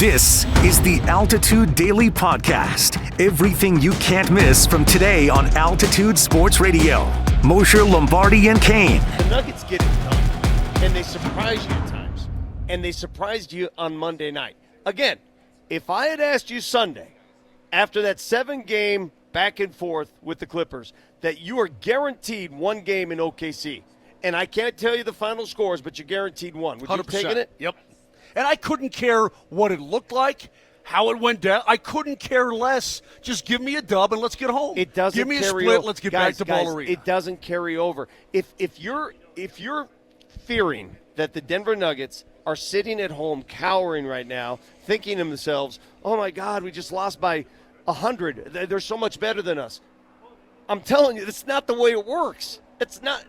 This is the Altitude Daily Podcast. Everything you can't miss from today on Altitude Sports Radio. Mosher, Lombardi, and Kane. The Nuggets get it done, and they surprise you at times. And they surprised you on Monday night. Again, if I had asked you Sunday, after that 7-game back and forth with the Clippers, that you are guaranteed one game in OKC, and I can't tell you the final scores, but you're guaranteed one. Would you have taken it? Yep. And I couldn't care what it looked like, how it went down. I couldn't care less. Just give me a dub and let's get home. It doesn't give me a carry split. over. Let's get Guys, back to Ball Arena. It doesn't carry over. If you're fearing that the Denver Nuggets are sitting at home cowering right now, thinking to themselves, "Oh my God, we just lost by 100. They're so much better than us." I'm telling you, that's not the way it works. That's not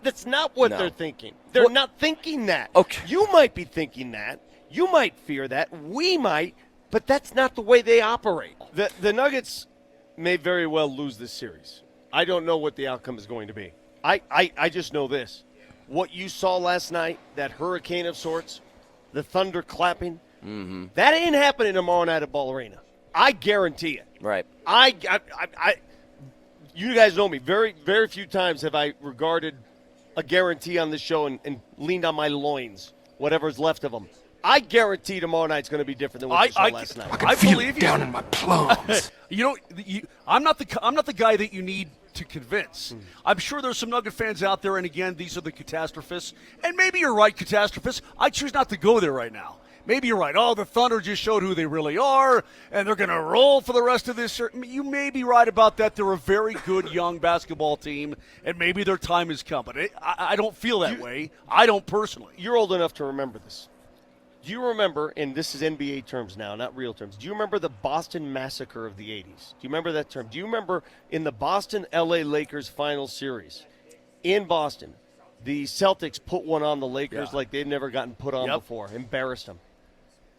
what they're thinking. They're not thinking that. Okay. You might be thinking that. You might fear that. We might, but that's not the way they operate. The Nuggets may very well lose this series. I don't know what the outcome is going to be. I just know this. What you saw last night, that hurricane of sorts, the thunder clapping, that ain't happening tomorrow night at Ball Arena. I guarantee it. Right. You guys know me. Very, very few times have I regarded a guarantee on this show and leaned on my loins, whatever's left of them. I guarantee tomorrow night's going to be different than what you saw last night. I believe you. Down in my plums. I'm not the guy that you need to convince. I'm sure there's some Nugget fans out there, and again, these are the catastrophists. And maybe you're right, catastrophists. I choose not to go there right now. Maybe you're right. Oh, the Thunder just showed who they really are, and they're going to roll for the rest of this year. You may be right about that. They're a very good young basketball team, and maybe their time is coming. I don't feel that way. I don't personally. You're old enough to remember this. Do you remember, and this is NBA terms now, not real terms, do you remember the Boston Massacre of the 80s? Do you remember that term? Do you remember in the Boston-LA Lakers final series in Boston, the Celtics put one on the Lakers like they'd never gotten put on before, embarrassed them.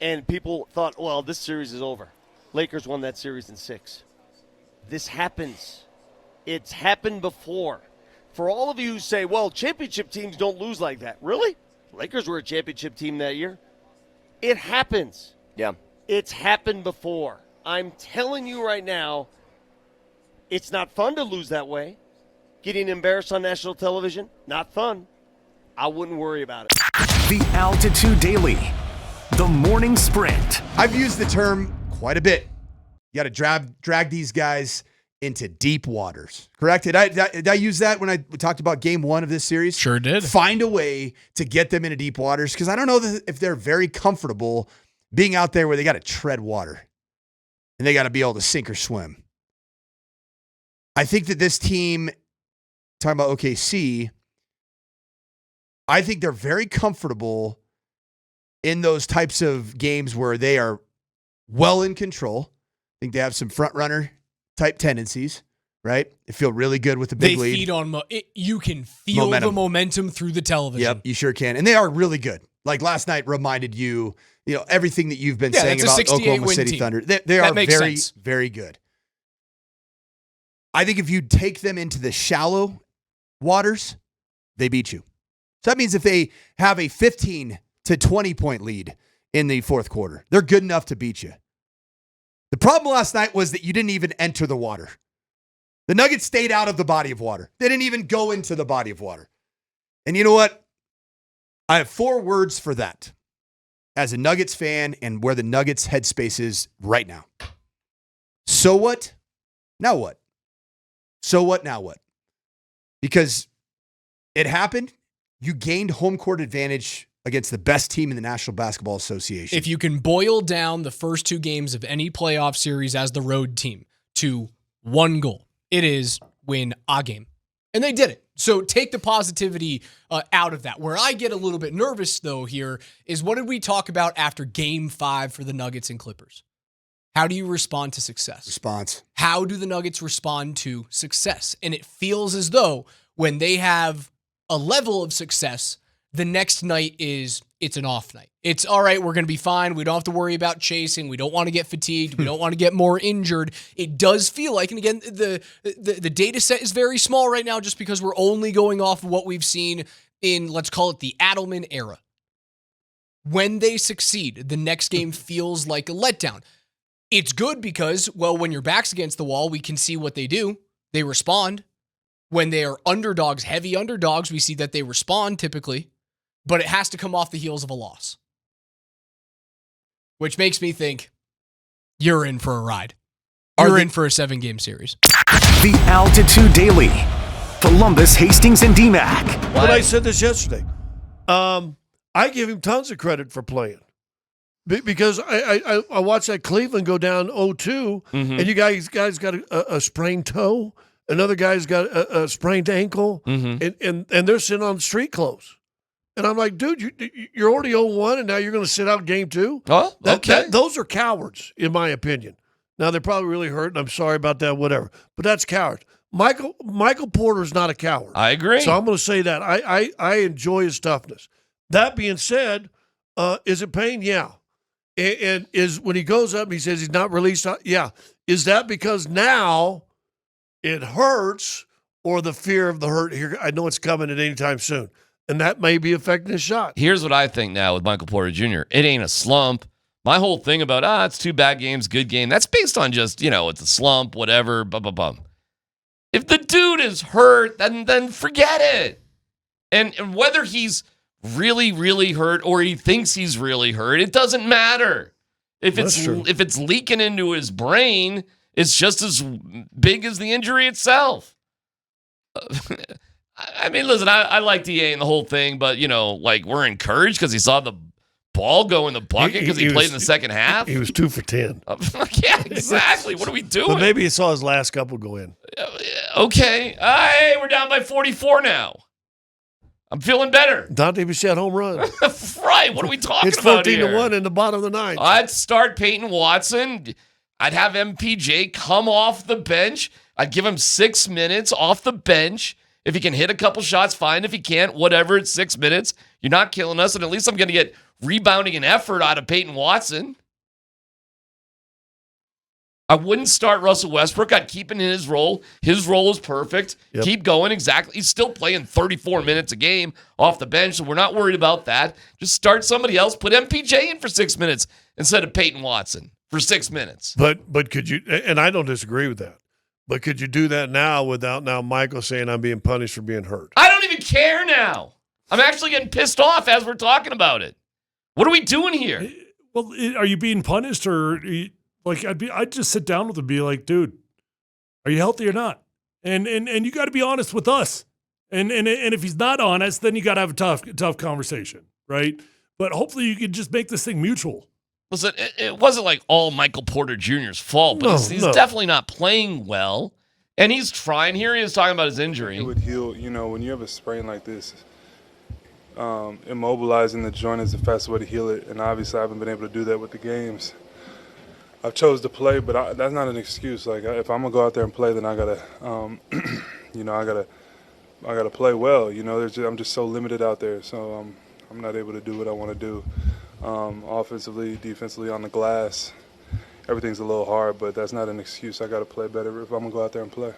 And people thought, well, this series is over. Lakers won that series in 6. This happens. It's happened before. For all of you who say, well, championship teams don't lose like that. Really? Lakers were a championship team that year. It happens. Yeah. It's happened before. I'm telling you right now, it's not fun to lose that way. Getting embarrassed on national television, not fun. I wouldn't worry about it. The Altitude Daily. The Morning Sprint. I've used the term quite a bit. You got to drag these guys into deep waters. Correct? Did I use that when I talked about game 1 of this series? Sure did. Find a way to get them into deep waters, because I don't know if they're very comfortable being out there where they got to tread water and they got to be able to sink or swim. I think that this team, talking about OKC, I think they're very comfortable in those types of games where they are well in control. I think they have some front runner type tendencies, right? They feel really good with the big lead. They feed on you can feel the momentum through the television. Yep, you sure can. And they are really good. Like last night reminded you everything that you've been saying about Oklahoma City Thunder. They are very, very good. I think if you take them into the shallow waters, they beat you. So that means if they have a 15 to 20-point lead in the fourth quarter, they're good enough to beat you. The problem last night was that you didn't even enter the water. The Nuggets stayed out of the body of water. They didn't even go into the body of water. And you know what? I have 4 words for that as a Nuggets fan and where the Nuggets headspace is right now. So what? Now what? So what? Now what? Because it happened. You gained home court advantage against the best team in the National Basketball Association. If you can boil down the first 2 games of any playoff series as the road team to one goal, it is win a game. And they did it. So take the positivity out of that. Where I get a little bit nervous, though, here is what did we talk about after Game 5 for the Nuggets and Clippers? How do you respond to success? Response. How do the Nuggets respond to success? And it feels as though when they have a level of success, the next night it's an off night. It's all right, we're going to be fine. We don't have to worry about chasing. We don't want to get fatigued. We don't want to get more injured. It does feel like, and again, the data set is very small right now just because we're only going off of what we've seen in, let's call it the Adelman era. when they succeed, the next game feels like a letdown. It's good because, well, when your back's against the wall, we can see what they do. They respond. When they are underdogs, heavy underdogs, we see that they respond typically, but it has to come off the heels of a loss. Which makes me think you're in for a ride. You're in for a 7-game series. The Altitude Daily. Columbus, Hastings, and DMAC. But I said this yesterday. I give him tons of credit for playing. Because I watched that Cleveland go down 0-2, and you guys got a sprained toe. Another guy's got a sprained ankle, and they're sitting on street clothes. And I'm like, dude, you're already 0-1, and now you're going to sit out game 2? Oh, okay. Those are cowards, in my opinion. Now, they're probably really hurt, and I'm sorry about that, whatever. But that's cowards. Michael Porter's not a coward. I agree. So I'm going to say that. I enjoy his toughness. That being said, is it pain? Yeah. And is when he goes up and he says he's not released? Yeah. Is that because now it hurts or the fear of the hurt here? I know it's coming at any time soon. And that may be affecting his shot. Here's what I think now with Michael Porter Jr. It ain't a slump. My whole thing about, it's 2 bad games, good game, that's based on just, it's a slump, whatever, If the dude is hurt, then forget it. And whether he's really, really hurt or he thinks he's really hurt, it doesn't matter. If it's leaking into his brain, it's just as big as the injury itself. I mean, listen, I like DA and the whole thing, but, we're encouraged because he saw the ball go in the bucket because he played in the second half. He was 2 for 10. Yeah, exactly. What are we doing? But maybe he saw his last couple go in. Okay. Hey, we're down by 44 now. I'm feeling better. Dante Bichette home run. Right. What are we talking about here? It's 14-1 in the bottom of the ninth. I'd start Peyton Watson. I'd have MPJ come off the bench. I'd give him 6 minutes off the bench. If he can hit a couple shots, fine. If he can't, whatever, it's 6 minutes. You're not killing us, and at least I'm going to get rebounding and effort out of Peyton Watson. I wouldn't start Russell Westbrook. I'd keep him in his role. His role is perfect. Yep. Keep going. Exactly. He's still playing 34 minutes a game off the bench, so we're not worried about that. Just start somebody else. Put MPJ in for 6 minutes instead of Peyton Watson for 6 minutes. But could you, and I don't disagree with that, but could you do that now without now Michael saying I'm being punished for being hurt? I don't even care now. I'm actually getting pissed off as we're talking about it. What are we doing here? Well, are you being punished or I'd just sit down with him and be like, dude, are you healthy or not? And you got to be honest with us. And if he's not honest, then you got to have a tough conversation, right? But hopefully you can just make this thing mutual. Listen, it wasn't like all Michael Porter Jr.'s fault, but he's definitely not playing well. And he's trying. Here he is talking about his injury. It would heal, when you have a sprain like this, immobilizing the joint is the fastest way to heal it. And obviously I haven't been able to do that with the games. I've chose to play, but that's not an excuse. Like, if I'm gonna go out there and play, then I gotta, I gotta play well. I'm just so limited out there, so I'm not able to do what I want to do. Offensively, defensively, on the glass, everything's a little hard, but that's not an excuse. I gotta play better if I'm gonna go out there and play.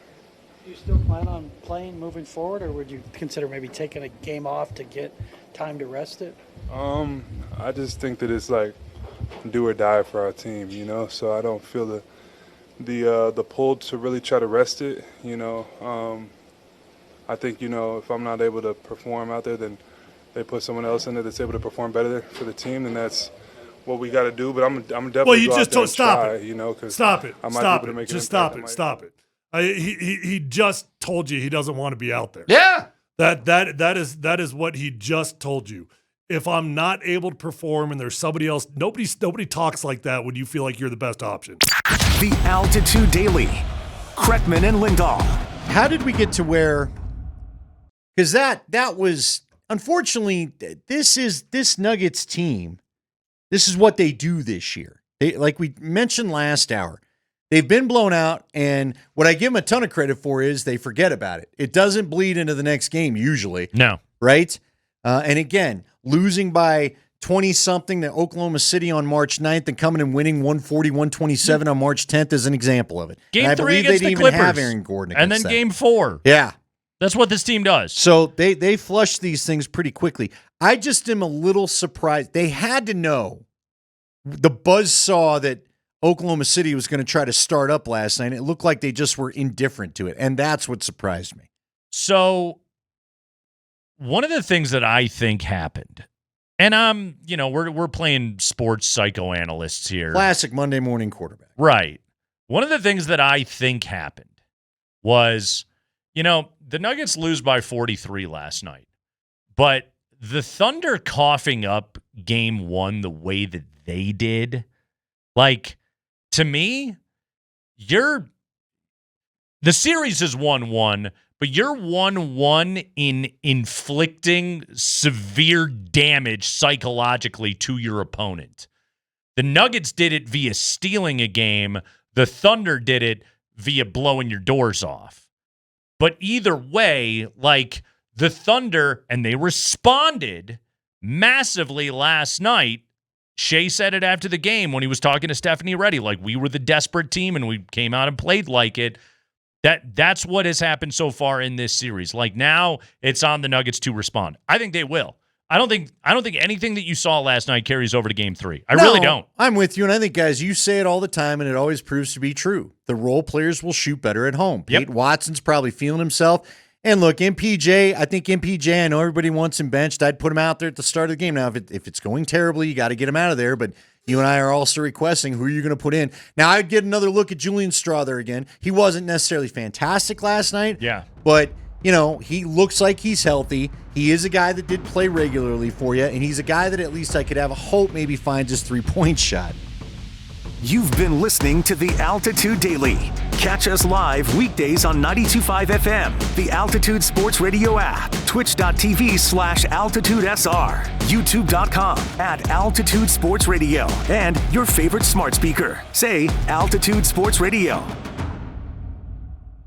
Do you still plan on playing moving forward, or would you consider maybe taking a game off to get time to rest it? I just think that it's like do or die for our team, so I don't feel the pull to really try to rest it, I think, if I'm not able to perform out there, then they put someone else in there that's able to perform better for the team, and that's what we got to do. But I'm definitely well, you just don't stop try, it. Stop it. Stop it. Just stop it. Stop it. He just told you he doesn't want to be out there. Yeah. That is what he just told you. If I'm not able to perform and there's somebody else, nobody talks like that when you feel like you're the best option. The Altitude Daily. Kreckman and Lindahl. How did we get to where? Because that was, unfortunately, this Nuggets team, this is what they do this year. They, like we mentioned last hour, they've been blown out, and what I give them a ton of credit for is they forget about it. It doesn't bleed into the next game usually. No. Right? And again, losing by 20-something to Oklahoma City on March 9th and coming and winning 140-127 on March 10th is an example of it. Game and 3 against the even Clippers. Have Aaron Gordon and then that. Game 4. Yeah. That's what this team does. So they flush these things pretty quickly. I just am a little surprised. They had to know. The buzz saw that Oklahoma City was going to try to start up last night. It looked like they just were indifferent to it, and that's what surprised me. So one of the things that I think happened, and we're playing sports psychoanalysts here. Classic Monday morning quarterback. Right. One of the things that I think happened was, the Nuggets lose by 43 last night, but the Thunder coughing up game one the way that they did, to me, the series is 1-1, but you're 1-1 in inflicting severe damage psychologically to your opponent. The Nuggets did it via stealing a game. The Thunder did it via blowing your doors off. But either way, the Thunder, and they responded massively last night. Shea said it after the game when he was talking to Stephanie Reddy, we were the desperate team and we came out and played like it. That's what has happened so far in this series. Now it's on the Nuggets to respond. I think they will. I don't think anything that you saw last night carries over to game 3. I really don't. I'm with you, and I think, guys, you say it all the time, and it always proves to be true. The role players will shoot better at home. Yep. Pete Watson's probably feeling himself. And look, MPJ, I know everybody wants him benched. I'd put him out there at the start of the game. Now, if it's going terribly, you got to get him out of there. But you and I are also requesting who are you going to put in. Now, I'd get another look at Julian Straw there again. He wasn't necessarily fantastic last night. Yeah. But, he looks like he's healthy. He is a guy that did play regularly for you. And he's a guy that at least I could have a hope maybe finds his 3-point shot. You've been listening to the Altitude Daily. Catch us live weekdays on 92.5 FM, the Altitude Sports Radio app, twitch.tv/AltitudeSR, youtube.com @Altitude Sports Radio, and your favorite smart speaker. Say Altitude Sports Radio.